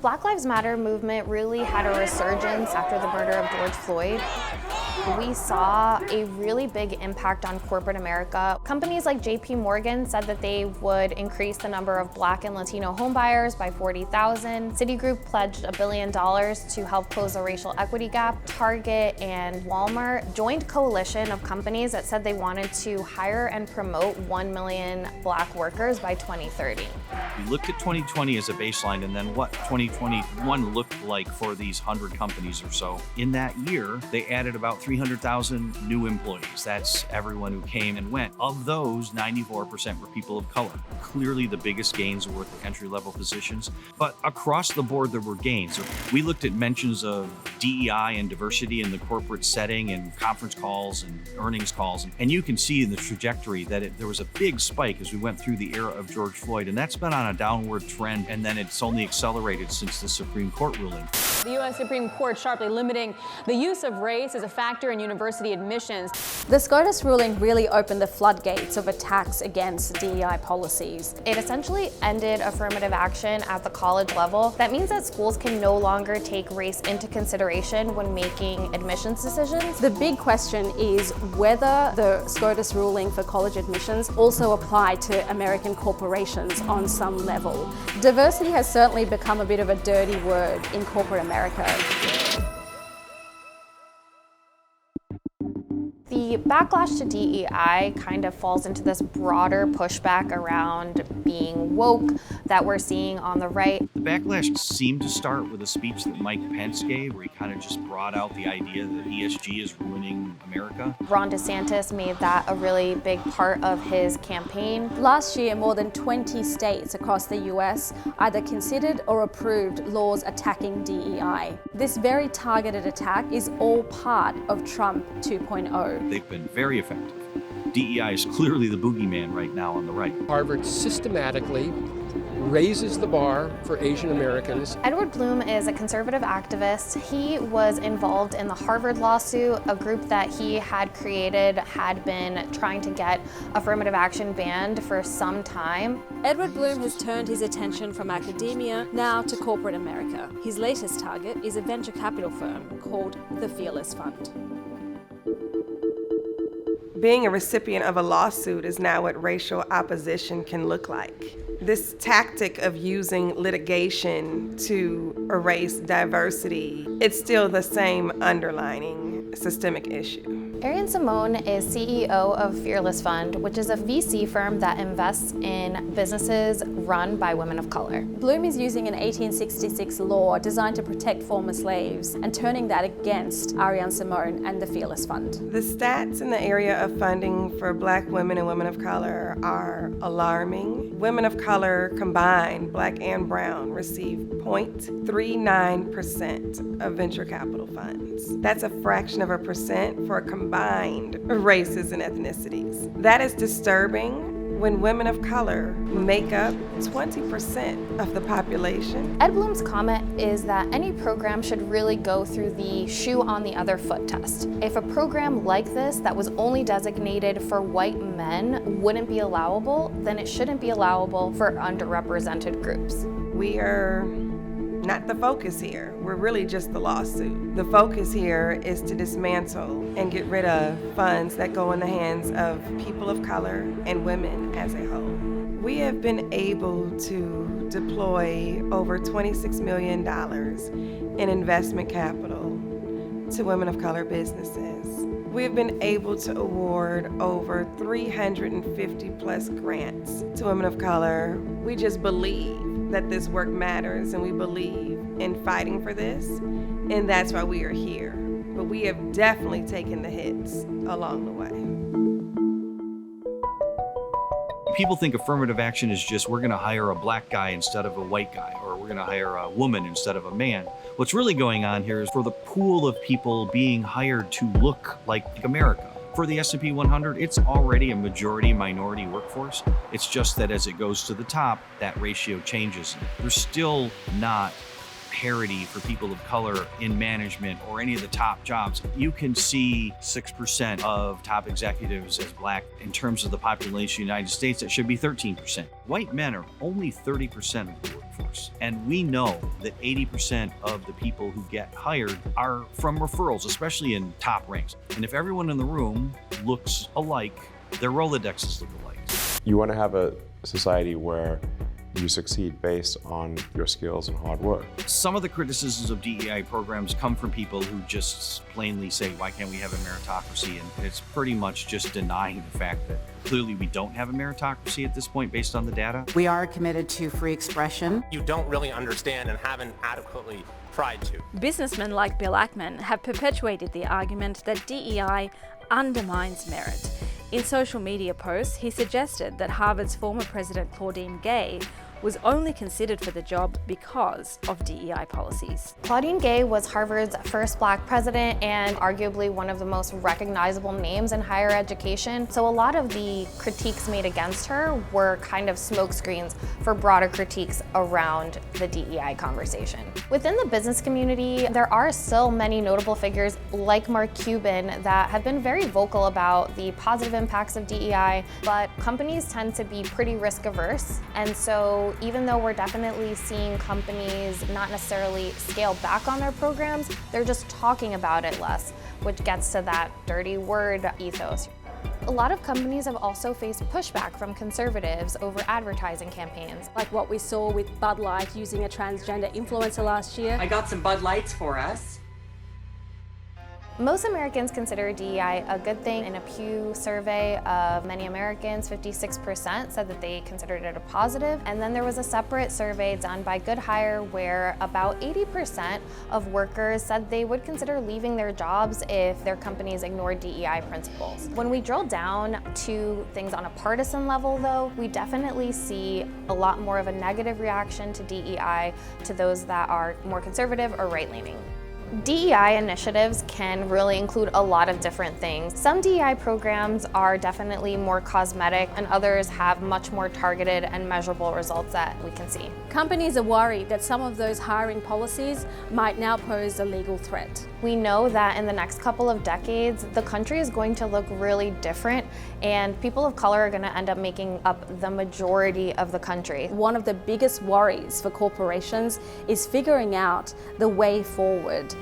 Black Lives Matter movement really had a resurgence after the murder of George Floyd. We saw a really big impact on corporate America. Companies like JP Morgan said that they would increase the number of Black and Latino homebuyers by 40,000. Citigroup pledged $1 billion to help close the racial equity gap. Target and Walmart joined a coalition of companies that said they wanted to hire and promote 1 million Black workers by 2030. We looked at 2020 as a baseline and then what 2021 looked like for these 100 companies or so. In that year, they added about 300,000 new employees. That's everyone who came and went. Of those, 94% were people of color. Clearly the biggest gains were at the entry-level positions, but across the board there were gains. We looked at mentions of DEI and diversity in the corporate setting and conference calls and earnings calls, and you can see in the trajectory that there was a big spike as we went through the era of George Floyd, and that's been on a downward trend, and then it's only accelerated since the Supreme Court ruling. The U.S. Supreme Court sharply limiting the use of race as a factor in university admissions. The SCOTUS ruling really opened the floodgates of attacks against DEI policies. It essentially ended affirmative action at the college level. That means that schools can no longer take race into consideration when making admissions decisions. The big question is whether the SCOTUS ruling for college admissions also apply to American corporations on some level. Diversity has certainly become a bit of a dirty word in corporate America. The backlash to DEI kind of falls into this broader pushback around being woke that we're seeing on the right. The backlash seemed to start with a speech that Mike Pence gave, where he kind of just brought out the idea that ESG is ruining America. Ron DeSantis made that a really big part of his campaign. Last year, more than 20 states across the US either considered or approved laws attacking DEI. This very targeted attack is all part of Trump 2.0. They've been very effective. DEI is clearly the boogeyman right now on the right. Harvard systematically raises the bar for Asian Americans. Edward Bloom is a conservative activist. He was involved in the Harvard lawsuit. A group that he had created had been trying to get affirmative action banned for some time. Edward Bloom has turned his attention from academia now to corporate America. His latest target is a venture capital firm called the Fearless Fund. Being a recipient of a lawsuit is now what racial opposition can look like. This tactic of using litigation to erase diversity, it's still the same underlining systemic issue. Arian Simone is CEO of Fearless Fund, which is a VC firm that invests in businesses run by women of color. Bloom is using an 1866 law designed to protect former slaves and turning that against Arian Simone and the Fearless Fund. The stats in the area of funding for Black women and women of color are alarming. Women of color combined, Black and brown, receive 0.39% of venture capital funds. That's a fraction of a percent for combined races and ethnicities. That is disturbing when women of color make up 20% of the population. Ed Bloom's comment is that any program should really go through the shoe on the other foot test. If a program like this that was only designated for white men wouldn't be allowable, then it shouldn't be allowable for underrepresented groups. We are not the focus here. We're really just the lawsuit. The focus here is to dismantle and get rid of funds that go in the hands of people of color and women as a whole. We have been able to deploy over $26 million in investment capital to women of color businesses. We've been able to award over 350 plus grants to women of color. We just believe that this work matters, and we believe in fighting for this, and that's why we are here. But we have definitely taken the hits along the way. People think affirmative action is just we're going to hire a Black guy instead of a white guy, or we're going to hire a woman instead of a man. What's really going on here is for the pool of people being hired to look like America. For the S&P 100, it's already a majority minority workforce. It's just that as it goes to the top, that ratio changes. There's still not parity for people of color in management or any of the top jobs. You can see 6% of top executives as Black. In terms of the population of the United States, that should be 13%. White men are only 30% of the workforce. workforce. And we know that 80% of the people who get hired are from referrals, especially in top ranks. And if everyone in the room looks alike, their Rolodexes look alike. You want to have a society where you succeed based on your skills and hard work. Some of the criticisms of DEI programs come from people who just plainly say, why can't we have a meritocracy? And it's pretty much just denying the fact that clearly we don't have a meritocracy at this point based on the data. We are committed to free expression. You don't really understand and haven't adequately tried to. Businessmen like Bill Ackman have perpetuated the argument that DEI undermines merit. In social media posts, he suggested that Harvard's former president Claudine Gay was only considered for the job because of DEI policies. Claudine Gay was Harvard's first Black president and arguably one of the most recognizable names in higher education. So a lot of the critiques made against her were kind of smokescreens for broader critiques around the DEI conversation. Within the business community, there are still many notable figures like Mark Cuban that have been very vocal about the positive impacts of DEI, but companies tend to be pretty risk averse. And so even though we're definitely seeing companies not necessarily scale back on their programs, they're just talking about it less, which gets to that dirty word ethos. A lot of companies have also faced pushback from conservatives over advertising campaigns. Like what we saw with Bud Light using a transgender influencer last year. I got some Bud Lights for us. Most Americans consider DEI a good thing. In a Pew survey of many Americans, 56% said that they considered it a positive. And then there was a separate survey done by Good Hire where about 80% of workers said they would consider leaving their jobs if their companies ignored DEI principles. When we drill down to things on a partisan level though, we definitely see a lot more of a negative reaction to DEI to those that are more conservative or right-leaning. DEI initiatives can really include a lot of different things. Some DEI programs are definitely more cosmetic and others have much more targeted and measurable results that we can see. Companies are worried that some of those hiring policies might now pose a legal threat. We know that in the next couple of decades, the country is going to look really different and people of color are going to end up making up the majority of the country. One of the biggest worries for corporations is figuring out the way forward